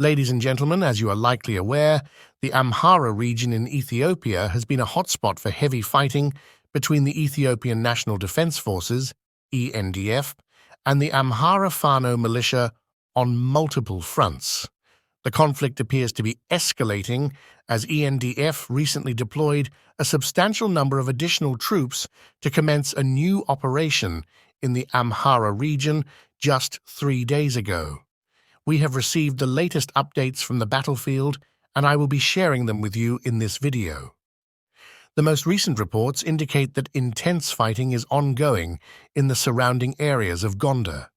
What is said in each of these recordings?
Ladies and gentlemen, as you are likely aware, the Amhara region in Ethiopia has been a hotspot for heavy fighting between the Ethiopian National Defense Forces, ENDF, and the Amhara Fano militia on multiple fronts. The conflict appears to be escalating as ENDF recently deployed a substantial number of additional troops to commence a new operation in the Amhara region just 3 days ago. We have received the latest updates from the battlefield, and I will be sharing them with you in this video. The most recent reports indicate that intense fighting is ongoing in the surrounding areas of Gonder.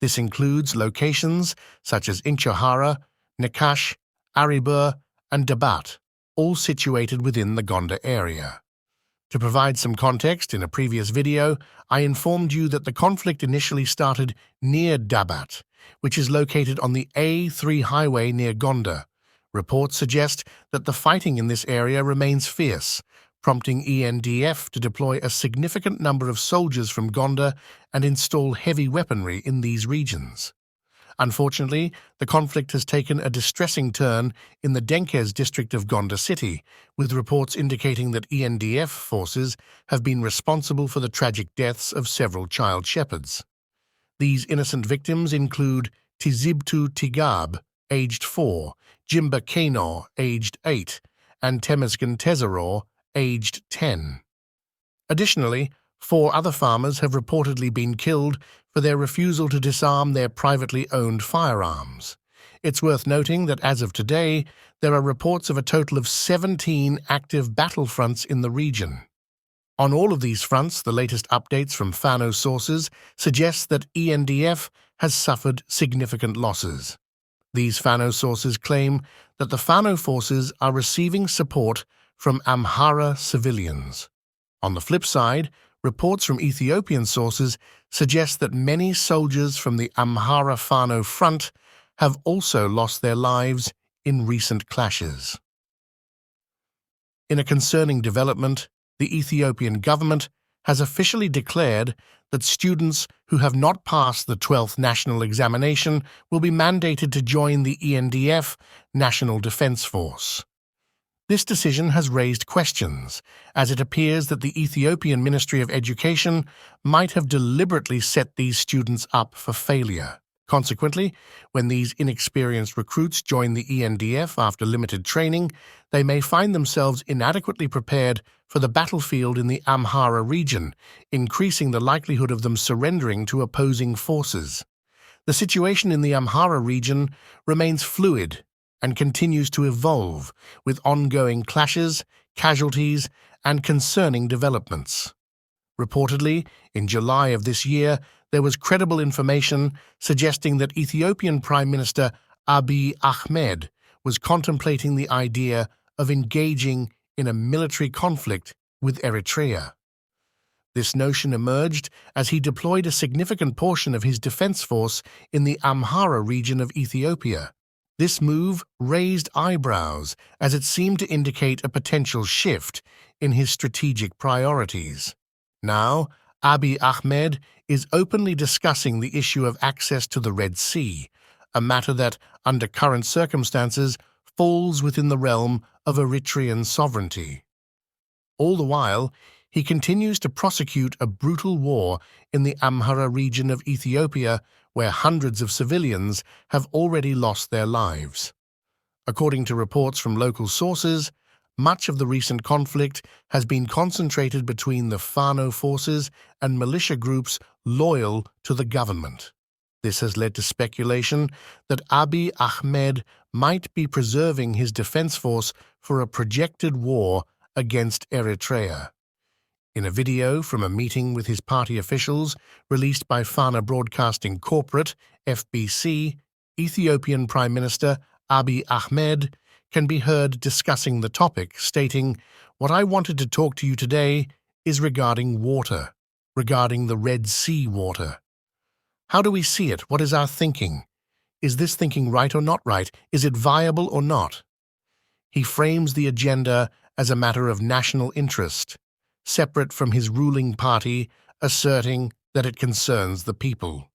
This includes locations such as Amhara, Nakash, Aribur, and Dabat, all situated within the Gonder area. To provide some context, in a previous video, I informed you that the conflict initially started near Dabat, which is located on the A3 highway near Gonder. Reports suggest that the fighting in this area remains fierce, prompting ENDF to deploy a significant number of soldiers from Gonder and install heavy weaponry in these regions. Unfortunately, the conflict has taken a distressing turn in the Denkez district of Gonder city, with reports indicating that ENDF forces have been responsible for the tragic deaths of several child shepherds. These innocent victims include Tizibtu Tigab, aged 4, Jimba Kano, aged 8, and Temesgen Tezaror, aged 10. Additionally, 4 other farmers have reportedly been killed for their refusal to disarm their privately owned firearms. It's worth noting that as of today, there are reports of a total of 17 active battlefronts in the region. On all of these fronts, the latest updates from Fano sources suggest that ENDF has suffered significant losses. These Fano sources claim that the Fano forces are receiving support from Amhara civilians. On the flip side, reports from Ethiopian sources suggest that many soldiers from the Amhara Fano front have also lost their lives in recent clashes. In a concerning development, the Ethiopian government has officially declared that students who have not passed the 12th national examination will be mandated to join the ENDF National Defense Force. This decision has raised questions, as it appears that the Ethiopian Ministry of Education might have deliberately set these students up for failure. Consequently, when these inexperienced recruits join the ENDF after limited training, they may find themselves inadequately prepared for the battlefield in the Amhara region, increasing the likelihood of them surrendering to opposing forces. The situation in the Amhara region remains fluid and continues to evolve, with ongoing clashes, casualties, and concerning developments. Reportedly, in July of this year, there was credible information suggesting that Ethiopian Prime Minister Abiy Ahmad was contemplating the idea of engaging in a military conflict with Eritrea. This notion emerged as he deployed a significant portion of his defense force in the Amhara region of Ethiopia. This move raised eyebrows as it seemed to indicate a potential shift in his strategic priorities. Now, Abiy Ahmed is openly discussing the issue of access to the Red Sea, a matter that, under current circumstances, falls within the realm of Eritrean sovereignty. All the while, he continues to prosecute a brutal war in the Amhara region of Ethiopia, where hundreds of civilians have already lost their lives. According to reports from local sources, much of the recent conflict has been concentrated between the Fano forces and militia groups loyal to the government. This has led to speculation that Abiy Ahmed might be preserving his defense force for a projected war against Eritrea. In a video from a meeting with his party officials released by Fana Broadcasting Corporate, FBC, Ethiopian Prime Minister Abiy Ahmed can be heard discussing the topic, stating, "What I wanted to talk to you today is regarding water, regarding the Red Sea water. How do we see it? What is our thinking? Is this thinking right or not right? Is it viable or not?" He frames the agenda as a matter of national interest, separate from his ruling party, asserting that it concerns the people.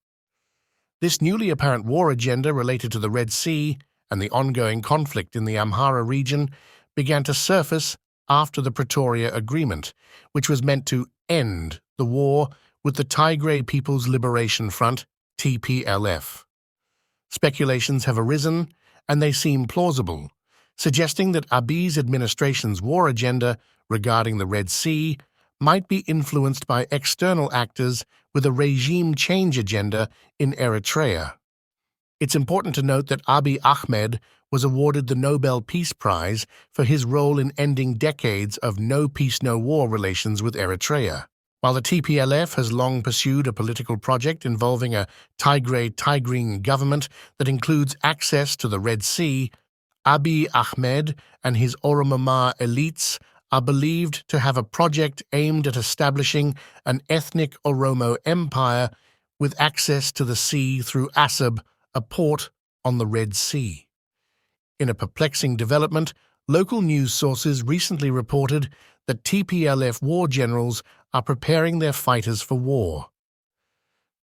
This newly apparent war agenda related to the Red Sea and the ongoing conflict in the Amhara region began to surface after the Pretoria Agreement, which was meant to end the war with the Tigray People's Liberation Front, TPLF. Speculations have arisen, and they seem plausible, suggesting that Abiy's administration's war agenda regarding the Red Sea might be influenced by external actors with a regime change agenda in Eritrea. It's important to note that Abiy Ahmed was awarded the Nobel Peace Prize for his role in ending decades of no peace, no war relations with Eritrea. While the TPLF has long pursued a political project involving a Tigraying government that includes access to the Red Sea, Abiy Ahmed and his Oromama elites are believed to have a project aimed at establishing an ethnic Oromo empire with access to the sea through Assab, a port on the Red Sea. In a perplexing development, local news sources recently reported that TPLF war generals are preparing their fighters for war.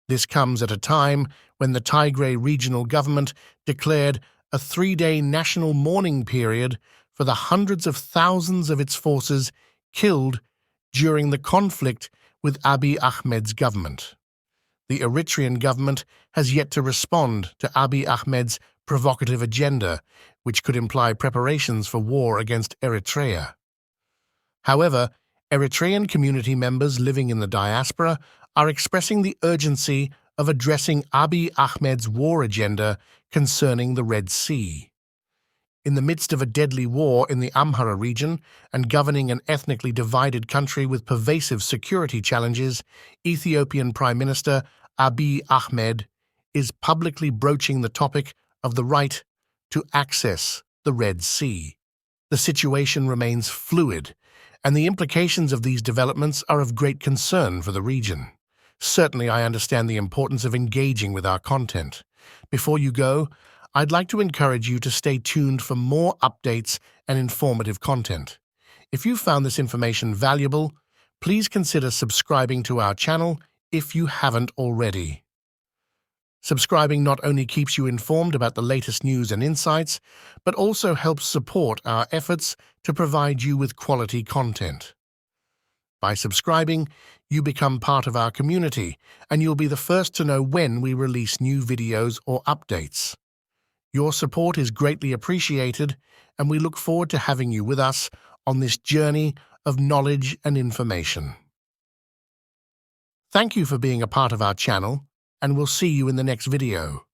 This comes at a time when the Tigray regional government declared a 3-day national mourning period for the hundreds of thousands of its forces killed during the conflict with Abiy Ahmed's government. The Eritrean government has yet to respond to Abiy Ahmed's provocative agenda, which could imply preparations for war against Eritrea. However, Eritrean community members living in the diaspora are expressing the urgency of addressing Abiy Ahmed's war agenda concerning the Red Sea. In the midst of a deadly war in the Amhara region and governing an ethnically divided country with pervasive security challenges, Ethiopian Prime Minister Abiy Ahmed is publicly broaching the topic of the right to access the Red Sea. The situation remains fluid, and the implications of these developments are of great concern for the region. Certainly, I understand the importance of engaging with our content. Before you go, I'd like to encourage you to stay tuned for more updates and informative content. If you found this information valuable, please consider subscribing to our channel if you haven't already. Subscribing not only keeps you informed about the latest news and insights, but also helps support our efforts to provide you with quality content. By subscribing, you become part of our community, and you'll be the first to know when we release new videos or updates. Your support is greatly appreciated, and we look forward to having you with us on this journey of knowledge and information. Thank you for being a part of our channel, and we'll see you in the next video.